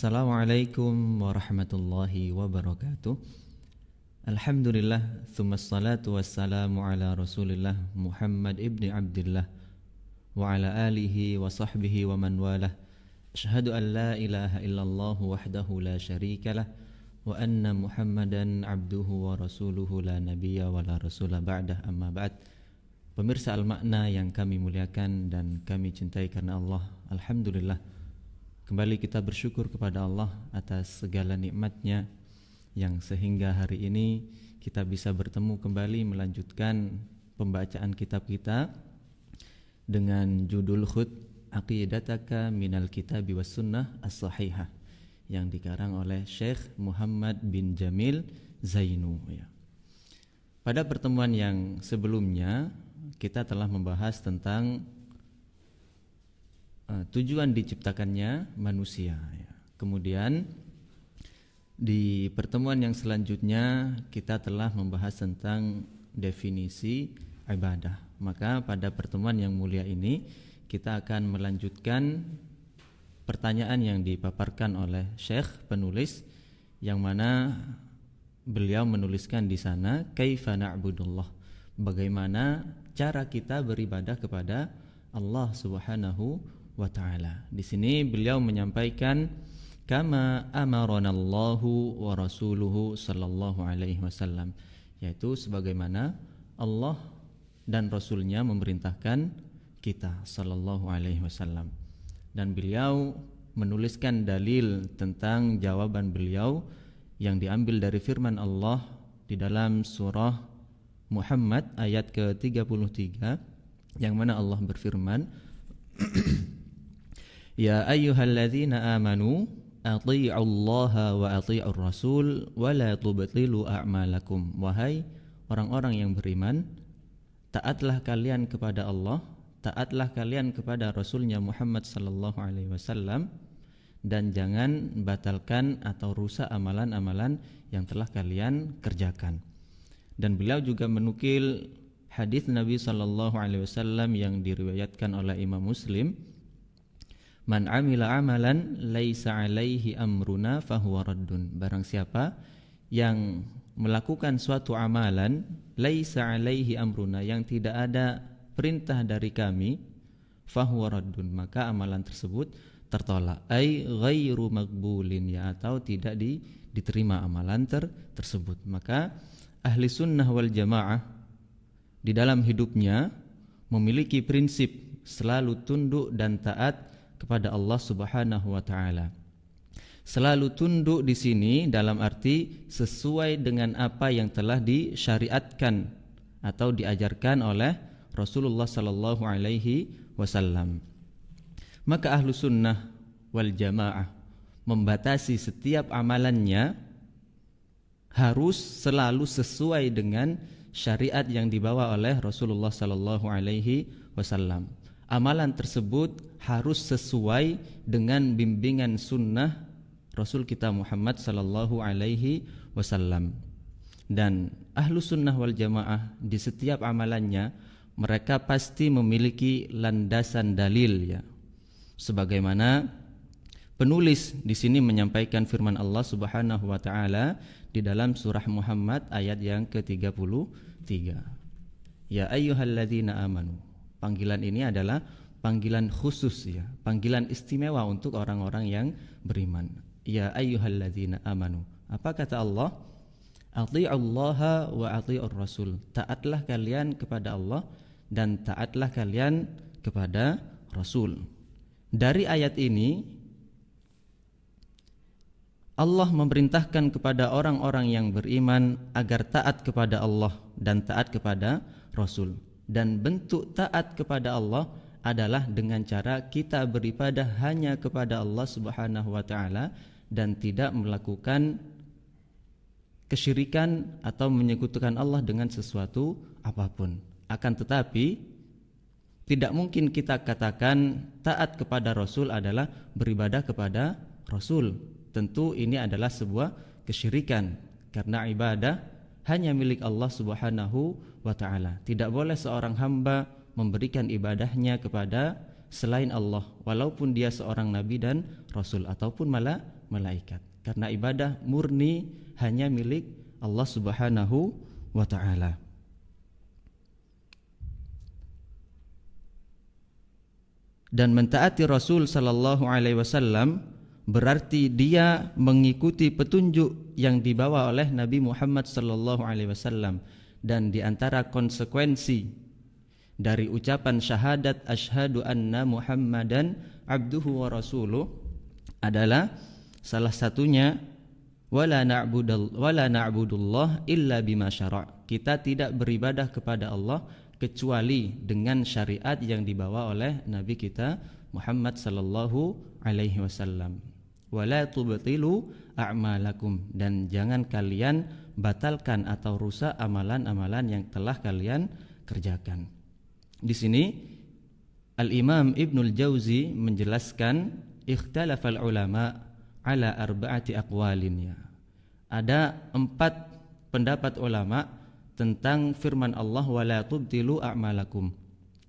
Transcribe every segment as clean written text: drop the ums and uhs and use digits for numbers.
Assalamualaikum warahmatullahi wabarakatuh. Alhamdulillah, thumma salatu wassalamu ala rasulillah Muhammad ibni Abdillah wa ala alihi wa sahbihi wa man walah. Asyhadu an la ilaha illallah wahdahu la syarikalah wa anna Muhammadan abduhu wa rasuluhu la nabiyya wa la rasulah ba'dah, amma ba'd. Pemirsa Al-Makna yang kami muliakan dan kami cintai karena Allah, alhamdulillah, kembali kita bersyukur kepada Allah atas segala nikmatnya yang sehingga hari ini kita bisa bertemu kembali melanjutkan pembacaan kitab kita dengan judul Khud Aqidataka Minal Kitabi Was Sunnah As-Sahihah yang dikarang oleh Syekh Muhammad bin Jamil Zainu. Pada pertemuan yang sebelumnya kita telah membahas tentang tujuan diciptakannya manusia. Kemudian di pertemuan yang selanjutnya kita telah membahas tentang definisi ibadah. Maka pada pertemuan yang mulia ini kita akan melanjutkan pertanyaan yang dipaparkan oleh Syekh penulis, yang mana beliau menuliskan di sana, kaifa na'budullah, bagaimana cara kita beribadah kepada Allah Subhanahu wa ta'ala. Di sini beliau menyampaikan kama amaranallahu wa rasuluhu sallallahu alaihi wasallam, yaitu sebagaimana Allah dan Rasulnya memerintahkan kita sallallahu alaihi wasallam. Dan beliau menuliskan dalil tentang jawaban beliau yang diambil dari firman Allah di dalam surah Muhammad ayat ke-33, yang mana Allah berfirman, Ya ayyuhalladzina amanu ati'ullaha wa ati'ur rasul wa la tubtilu a'malakum. Wahai orang-orang yang beriman, taatlah kalian kepada Allah, taatlah kalian kepada Rasulnya Muhammad sallallahu alaihi wasallam, dan jangan batalkan atau rusak amalan-amalan yang telah kalian kerjakan. Dan beliau juga menukil hadis Nabi sallallahu alaihi wasallam yang diriwayatkan oleh Imam Muslim, Man amila amalan laisa alaihi amruna fahuwa raddun. Barang siapa yang melakukan suatu amalan laisa alaihi amruna, yang tidak ada perintah dari kami, fahuwa raddun, maka amalan tersebut tertolak. Ai ghairu maqbulin, ya, atau tidak diterima amalan tersebut. Maka ahli sunnah wal jamaah di dalam hidupnya memiliki prinsip selalu tunduk dan taat kepada Allah Subhanahu wa taala. Selalu tunduk di sini dalam arti sesuai dengan apa yang telah disyariatkan atau diajarkan oleh Rasulullah sallallahu alaihi wasallam. Maka ahlu sunnah wal jamaah membatasi setiap amalannya harus selalu sesuai dengan syariat yang dibawa oleh Rasulullah sallallahu alaihi wasallam. Amalan tersebut harus sesuai dengan bimbingan sunnah Rasul kita Muhammad sallallahu alaihi wasallam. Dan ahlu sunnah wal jamaah di setiap amalannya mereka pasti memiliki landasan dalil, ya. Sebagaimana penulis di sini menyampaikan firman Allah Subhanahu wa taala di dalam surah Muhammad ayat yang ke-33. Ya ayyuhalladzina amanu. Panggilan ini adalah panggilan khusus, ya, panggilan istimewa untuk orang-orang yang beriman. Ya ayyuhalladzina amanu. Apa kata Allah? Ati'ullaha wa ati'ur rasul. Taatlah kalian kepada Allah dan taatlah kalian kepada Rasul. Dari ayat ini Allah memerintahkan kepada orang-orang yang beriman agar taat kepada Allah dan taat kepada Rasul. Dan bentuk taat kepada Allah adalah dengan cara kita beribadah hanya kepada Allah Subhanahu wa taala dan tidak melakukan kesyirikan atau menyekutukan Allah dengan sesuatu apapun. Akan tetapi tidak mungkin kita katakan taat kepada Rasul adalah beribadah kepada Rasul. Tentu ini adalah sebuah kesyirikan, karena ibadah hanya milik Allah Subhanahu wa ta'ala. Tidak boleh seorang hamba memberikan ibadahnya kepada selain Allah, walaupun dia seorang nabi dan rasul, ataupun malaikat. Karena ibadah murni hanya milik Allah Subhanahu wa taala. Dan mentaati Rasul sallallahu alaihi wasallam berarti dia mengikuti petunjuk yang dibawa oleh Nabi Muhammad sallallahu alaihi wasallam, dan di antara konsekuensi dari ucapan syahadat asyhadu anna Muhammadan abduhu wa rasuluh adalah salah satunya wala na'budullah illa bima syara'. Kita tidak beribadah kepada Allah kecuali dengan syariat yang dibawa oleh Nabi kita Muhammad sallallahu alaihi wasallam. Wala tubtilu a'malakum, dan jangan kalian batalkan atau rusak amalan-amalan yang telah kalian kerjakan. Di sini Al-Imam Ibnul Jauzi menjelaskan ikhtalafal ulama ala arba'ati aqwalin, ya. Ada 4 pendapat ulama tentang firman Allah wala tubtilu a'malakum.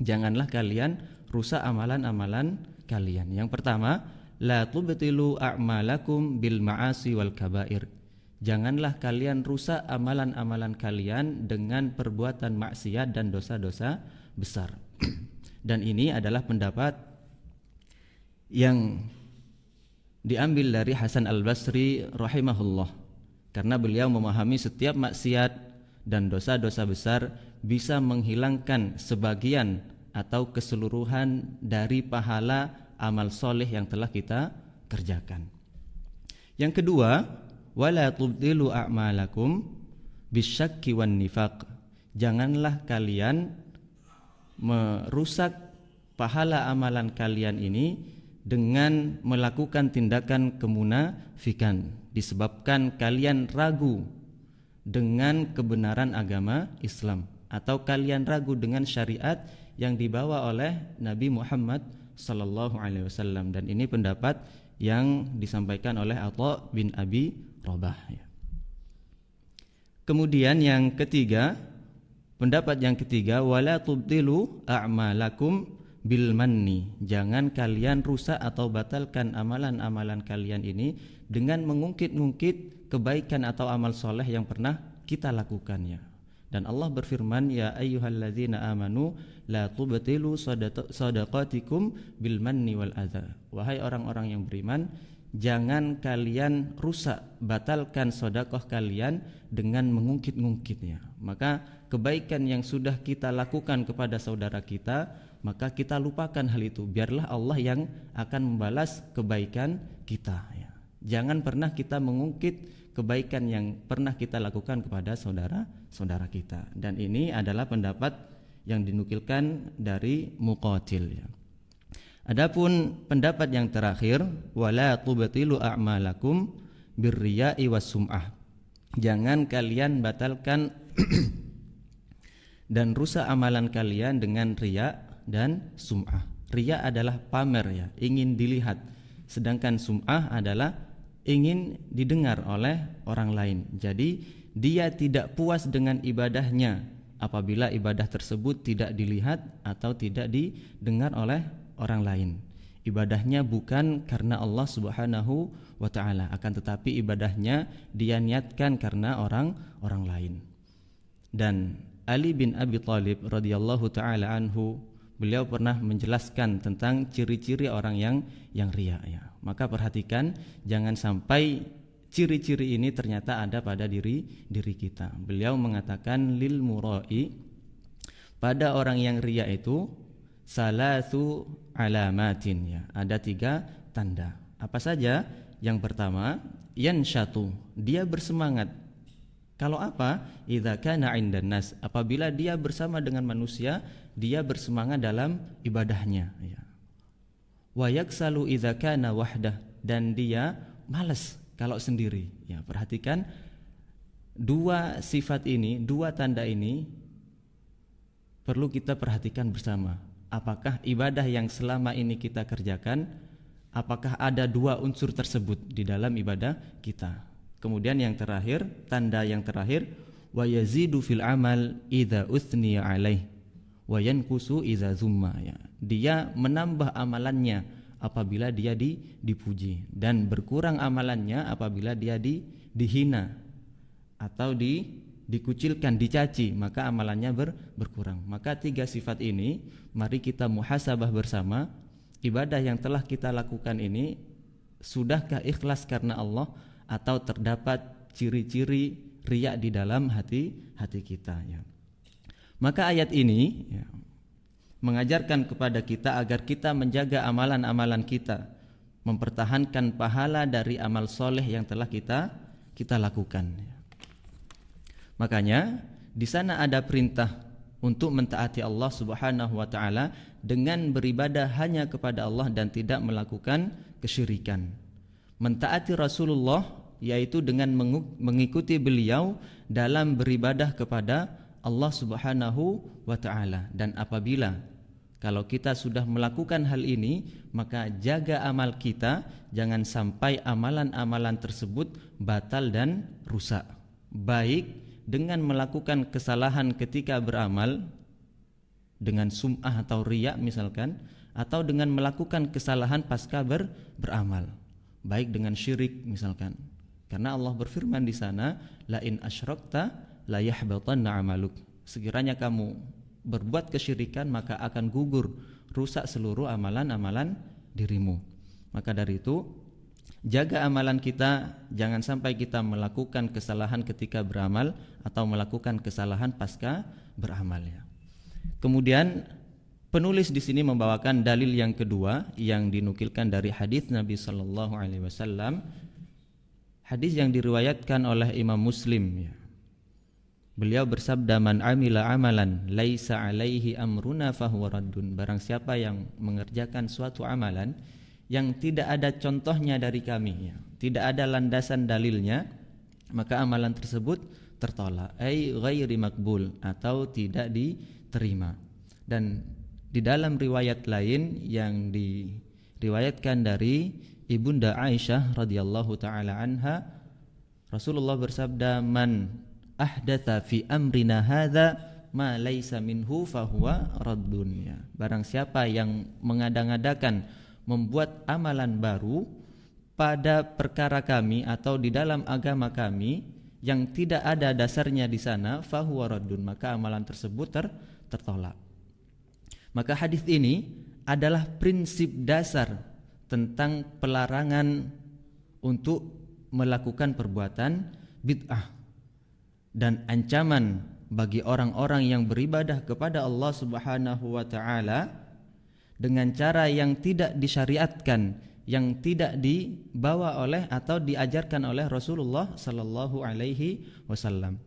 Janganlah kalian rusak amalan-amalan kalian. Yang pertama, la tubtilu a'malakum bil ma'asi wal kabair. Janganlah kalian rusak amalan-amalan kalian dengan perbuatan maksiat dan dosa-dosa besar. Dan ini adalah pendapat yang diambil dari Hasan Al-Basri rahimahullah, karena beliau memahami setiap maksiat dan dosa-dosa besar bisa menghilangkan sebagian atau keseluruhan dari pahala amal soleh yang telah kita kerjakan. Yang kedua, wala tubtilu a'malakum bisyakki wan nifaq. Janganlah kalian merusak pahala amalan kalian ini dengan melakukan tindakan kemunafikan, disebabkan kalian ragu dengan kebenaran agama Islam, atau kalian ragu dengan syariat yang dibawa oleh Nabi Muhammad sallallahu alaihi wasallam. Dan ini pendapat yang disampaikan oleh Atha bin Abi Rabah, ya. Kemudian yang ketiga, pendapat yang ketiga, wala tubtilu a'malakum bil manni. Jangan kalian rusak atau batalkan amalan-amalan kalian ini dengan mengungkit-ungkit kebaikan atau amal soleh yang pernah kita lakukannya. Dan Allah berfirman, ya ayyuhalladzina amanu la tubtilu shadaqatikum bil manni wal adza. Wahai orang-orang yang beriman, jangan kalian rusak, batalkan sedekah kalian dengan mengungkit-ungkitnya. Maka kebaikan yang sudah kita lakukan kepada saudara kita, maka kita lupakan hal itu. Biarlah Allah yang akan membalas kebaikan kita, ya. Jangan pernah kita mengungkit kebaikan yang pernah kita lakukan kepada saudara-saudara kita. Dan ini adalah pendapat yang dinukilkan dari Muqatil, ya. Adapun pendapat yang terakhir, wala tubtilu a'malakum birriya'i was-sum'ah. Jangan kalian batalkan dan rusak amalan kalian dengan riya dan sum'ah. Riya adalah pamer, ya, ingin dilihat. Sedangkan sum'ah adalah ingin didengar oleh orang lain. Jadi dia tidak puas dengan ibadahnya apabila ibadah tersebut tidak dilihat atau tidak didengar oleh orang lain. Ibadahnya bukan karena Allah Subhanahu wa ta'ala, akan tetapi ibadahnya dia niatkan karena orang lain. Dan Ali bin Abi Thalib radhiyallahu ta'ala anhu, beliau pernah menjelaskan tentang ciri-ciri orang yang riya, ya. Maka perhatikan jangan sampai ciri-ciri ini ternyata ada pada diri kita. Beliau mengatakan lil murai, pada orang yang riya itu salatu alamatin, ya. Ada 3 tanda. Apa saja? Yang pertama, yanshatu, dia bersemangat. Kalau apa? Idza kana 'indan nas, apabila dia bersama dengan manusia, dia bersemangat dalam ibadahnya, ya. Wa yaksalu idza kana wahdah, dan dia malas kalau sendiri, ya. Perhatikan 2 sifat ini, 2 tanda ini perlu kita perhatikan bersama. Apakah ibadah yang selama ini kita kerjakan, apakah ada 2 unsur tersebut di dalam ibadah kita? Kemudian yang terakhir, tanda yang terakhir, wa yazidu fil amal idza uthniya alaih wa yanqusu idza zumma, ya. Dia menambah amalannya apabila dia dipuji, dan berkurang amalannya apabila dia dihina atau dikucilkan, dicaci, maka amalannya berkurang. Maka 3 sifat ini mari kita muhasabah bersama. Ibadah yang telah kita lakukan ini sudahkah ikhlas karena Allah, atau terdapat ciri-ciri riya di dalam hati kita ya. Maka ayat ini ya, mengajarkan kepada kita agar kita menjaga amalan-amalan kita, mempertahankan pahala dari amal soleh yang telah kita lakukan. Makanya di sana ada perintah untuk mentaati Allah Subhanahu wa taala dengan beribadah hanya kepada Allah dan tidak melakukan kesyirikan. Mentaati Rasulullah yaitu dengan mengikuti beliau dalam beribadah kepada Allah Subhanahu wa taala. Dan apabila kalau kita sudah melakukan hal ini, maka jaga amal kita, jangan sampai amalan-amalan tersebut batal dan rusak. Baik dengan melakukan kesalahan ketika beramal dengan sum'ah atau riya misalkan, atau dengan melakukan kesalahan pasca beramal, baik dengan syirik misalkan. Karena Allah berfirman di sana, la in asyrakta la yahbatanna amaluk. Sekiranya kamu berbuat kesyirikan maka akan gugur, rusak seluruh amalan-amalan dirimu. Maka dari itu jaga amalan kita, jangan sampai kita melakukan kesalahan ketika beramal atau melakukan kesalahan pasca beramal ya. Kemudian penulis di sini membawakan dalil yang kedua yang dinukilkan dari hadis Nabi sallallahu alaihi wasallam. Hadis yang diriwayatkan oleh Imam Muslim ya. Beliau bersabda, man amila amalan laisa alaihi amruna fahuwa raddun. Barang siapa yang mengerjakan suatu amalan yang tidak ada contohnya dari kami ya, tidak ada landasan dalilnya, maka amalan tersebut tertolak, ai ghairi makbul, atau tidak diterima. Dan di dalam riwayat lain yang diriwayatkan dari Ibunda Aisyah radhiyallahu taala anha, Rasulullah bersabda, man ahdatsa fi amrina hadza ma laisa minhu fahuwa raddun ya. Barang siapa yang mengada-ngadakan membuat amalan baru pada perkara kami atau di dalam agama kami yang tidak ada dasarnya di sana, fahuwa raddun, maka amalan tersebut tertolak. Maka hadis ini adalah prinsip dasar tentang pelarangan untuk melakukan perbuatan bid'ah dan ancaman bagi orang-orang yang beribadah kepada Allah Subhanahu wa taala dengan cara yang tidak disyariatkan, yang tidak dibawa oleh atau diajarkan oleh Rasulullah sallallahu alaihi wasallam.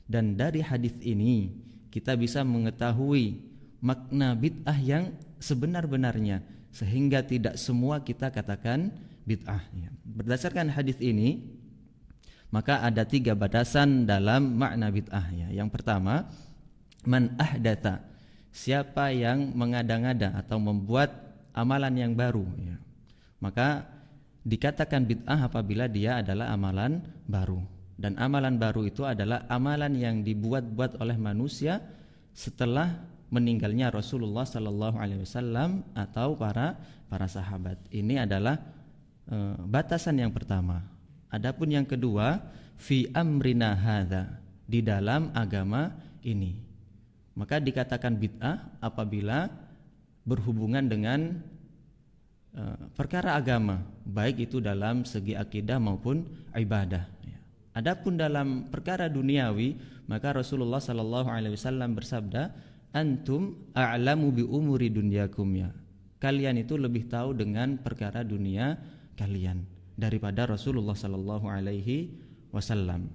Dan dari hadis ini kita bisa mengetahui makna bid'ah yang sebenar-benarnya, sehingga tidak semua kita katakan bid'ah. Berdasarkan hadis ini, maka ada 3 batasan dalam makna bid'ah ya. Yang pertama, man ahdatsa, siapa yang mengada-ngada atau membuat amalan yang baru ya. Maka dikatakan bid'ah apabila dia adalah amalan baru. Dan amalan baru itu adalah amalan yang dibuat-buat oleh manusia setelah meninggalnya Rasulullah sallallahu alaihi wasallam atau para sahabat. Ini adalah batasan yang pertama. Adapun yang kedua, fi amrina hadza, di dalam agama ini. Maka dikatakan bid'ah apabila berhubungan dengan perkara agama, baik itu dalam segi akidah maupun ibadah. Adapun dalam perkara duniawi, maka Rasulullah sallallahu alaihi wasallam bersabda, antum a'lamu bi umuri dunyakum ya. Kalian itu lebih tahu dengan perkara dunia kalian daripada Rasulullah sallallahu alaihi wasallam.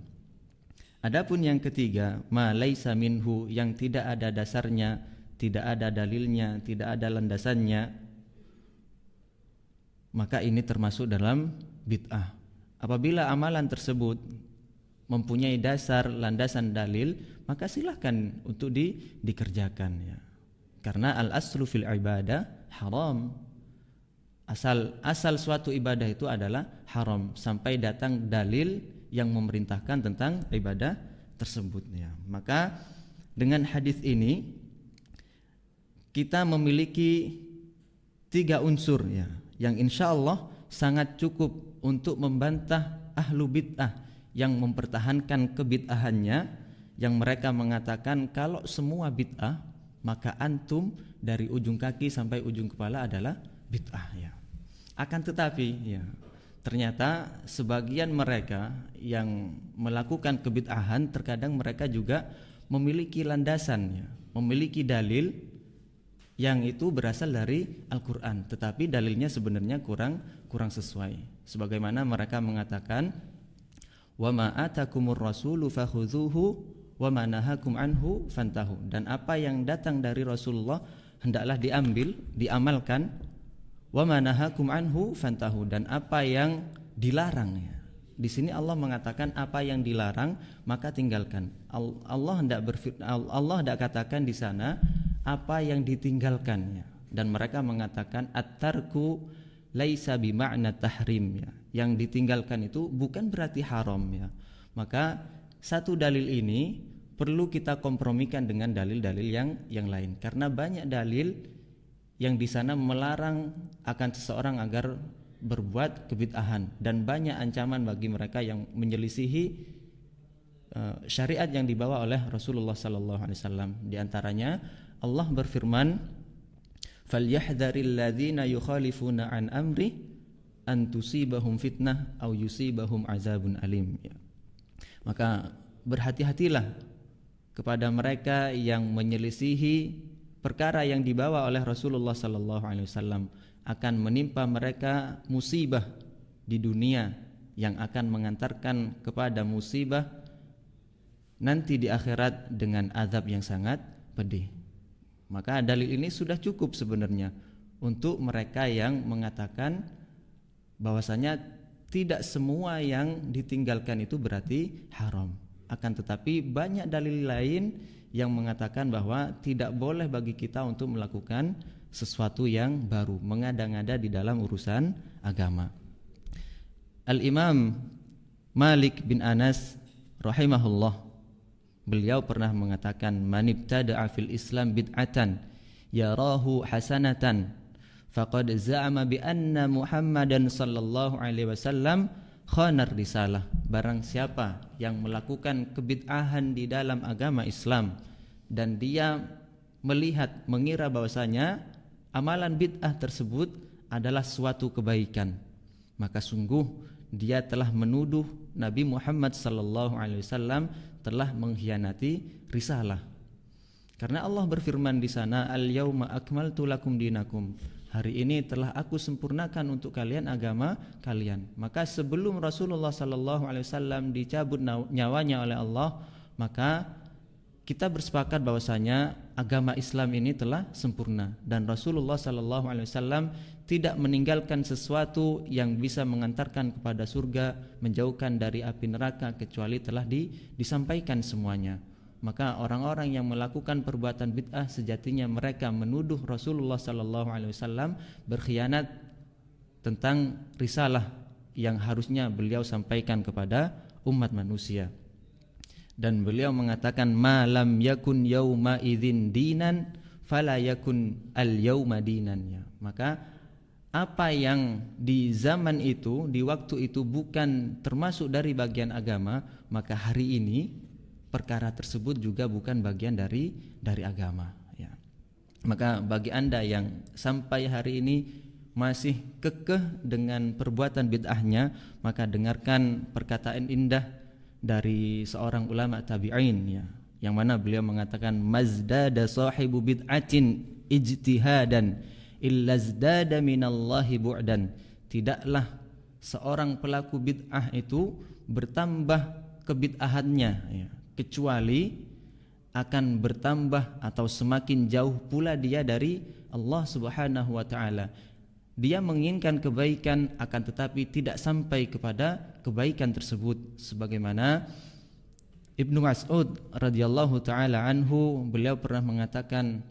Adapun yang ketiga, ma laisa minhu, yang tidak ada dasarnya, tidak ada dalilnya, tidak ada landasannya, maka ini termasuk dalam bid'ah. Apabila amalan tersebut mempunyai dasar, landasan, dalil, maka silahkan untuk dikerjakan ya. Karena al-aslu fil ibadah haram. Asal suatu ibadah itu adalah haram sampai datang dalil yang memerintahkan tentang ibadah tersebut ya. Maka dengan hadis ini kita memiliki 3 unsur ya yang insya Allah sangat cukup untuk membantah ahlu bid'ah yang mempertahankan kebid'ahannya, yang mereka mengatakan kalau semua bid'ah maka antum dari ujung kaki sampai ujung kepala adalah bid'ah ya. Akan tetapi ya, ternyata sebagian mereka yang melakukan kebid'ahan terkadang mereka juga memiliki landasan ya, memiliki dalil yang itu berasal dari Al-Quran, tetapi dalilnya sebenarnya kurang sesuai. Sebagaimana mereka mengatakan, wa ma atakumur rasulu fakhudhuhu wa ma nahakum anhu fantahu. Dan apa yang datang dari Rasulullah hendaklah diambil, diamalkan. Wa ma nahakum anhu fantahu. Dan apa yang dilarang ya. Di sini Allah mengatakan apa yang dilarang maka tinggalkan. Allah hendak katakan di sana apa yang ditinggalkannya, dan mereka mengatakan at-tarku laisa bima'na tahrim ya. Yang ditinggalkan itu bukan berarti haram ya. Maka satu dalil ini perlu kita kompromikan dengan dalil-dalil yang lain, karena banyak dalil yang di sana melarang akan seseorang agar berbuat kebid'ahan, dan banyak ancaman bagi mereka yang menyelisihi syariat yang dibawa oleh Rasulullah sallallahu alaihi wasallam. Di antaranya Allah berfirman, "Falyahdharil ladzina yukhalifuna an amri an tusibahum fitnah aw yusibahum azabun alim." Ya. Maka berhati-hatilah kepada mereka yang menyelisihi perkara yang dibawa oleh Rasulullah sallallahu alaihi wasallam, akan menimpa mereka musibah di dunia yang akan mengantarkan kepada musibah nanti di akhirat dengan azab yang sangat pedih. Maka dalil ini sudah cukup sebenarnya untuk mereka yang mengatakan bahwasanya tidak semua yang ditinggalkan itu berarti haram. Akan tetapi banyak dalil lain yang mengatakan bahwa tidak boleh bagi kita untuk melakukan sesuatu yang baru, mengada-ngada di dalam urusan agama. Al-Imam Malik bin Anas rahimahullah, beliau pernah mengatakan, man ibtada'a fil Islam bid'atan yarahu hasanatan faqad za'ama bi anna Muhammadan sallallahu alaihi wasallam khanar risalah. Barang siapa yang melakukan kebid'ahan di dalam agama Islam dan dia melihat, mengira bahwasanya amalan bid'ah tersebut adalah suatu kebaikan, maka sungguh dia telah menuduh Nabi Muhammad sallallahu alaihi wasallam telah mengkhianati risalah. Karena Allah berfirman di sana, al-yauma akmaltu lakum dinakum. Hari ini telah aku sempurnakan untuk kalian agama kalian. Maka sebelum Rasulullah sallallahu alaihi wasallam dicabut nyawanya oleh Allah, maka kita bersepakat bahwasanya agama Islam ini telah sempurna, dan Rasulullah sallallahu alaihi wasallam tidak meninggalkan sesuatu yang bisa mengantarkan kepada surga, menjauhkan dari api neraka, kecuali telah disampaikan semuanya. Maka orang-orang yang melakukan perbuatan bid'ah sejatinya mereka menuduh Rasulullah sallallahu alaihi wasallam berkhianat tentang risalah yang harusnya beliau sampaikan kepada umat manusia. Dan beliau mengatakan, malam yakun yauma idzin dinan fala yakun al yauma dinan ya. Maka apa yang di zaman itu, di waktu itu bukan termasuk dari bagian agama, maka hari ini perkara tersebut juga bukan bagian dari agama ya. Maka bagi Anda yang sampai hari ini masih kekeh dengan perbuatan bid'ahnya, maka dengarkan perkataan indah dari seorang ulama tabi'in ya, yang mana beliau mengatakan, mazdada sahibu bid'atin ijtihadan illa zdada minallahi bu'dan. Tidaklah seorang pelaku bid'ah itu bertambah kebid'ahannya ya, kecuali akan bertambah atau semakin jauh pula dia dari Allah Subhanahu wa taala. Dia menginginkan kebaikan akan tetapi tidak sampai kepada kebaikan tersebut, sebagaimana Ibnu Mas'ud radhiyallahu taala anhu, beliau pernah mengatakan,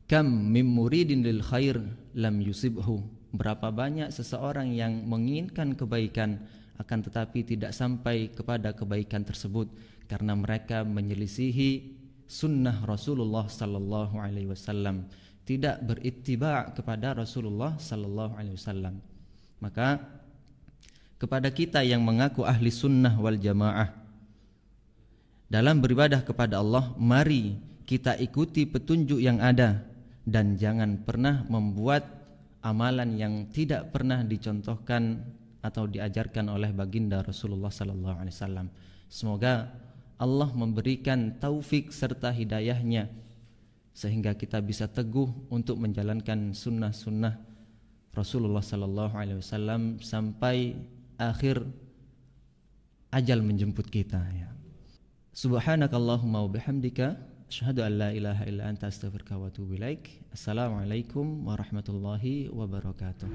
kam mim muridin lil khair lam yusibhu. Berapa banyak seseorang yang menginginkan kebaikan akan tetapi tidak sampai kepada kebaikan tersebut karena mereka menyelisihi sunnah Rasulullah sallallahu alaihi wasallam, tidak berittiba' kepada Rasulullah sallallahu alaihi wasallam. Maka kepada kita yang mengaku ahli sunnah wal jamaah, dalam beribadah kepada Allah, mari kita ikuti petunjuk yang ada dan jangan pernah membuat amalan yang tidak pernah dicontohkan atau diajarkan oleh baginda Rasulullah sallallahu alaihi wasallam. Semoga Allah memberikan taufik serta hidayahnya sehingga kita bisa teguh untuk menjalankan sunnah-sunnah Rasulullah sallallahu alaihi wasallam sampai akhir ajal menjemput kita ya. Subhanakallahumma wa bihamdika asyhadu an la ilaha illa anta astaghfiruka wa atubu ilaik. Assalamualaikum warahmatullahi wabarakatuh.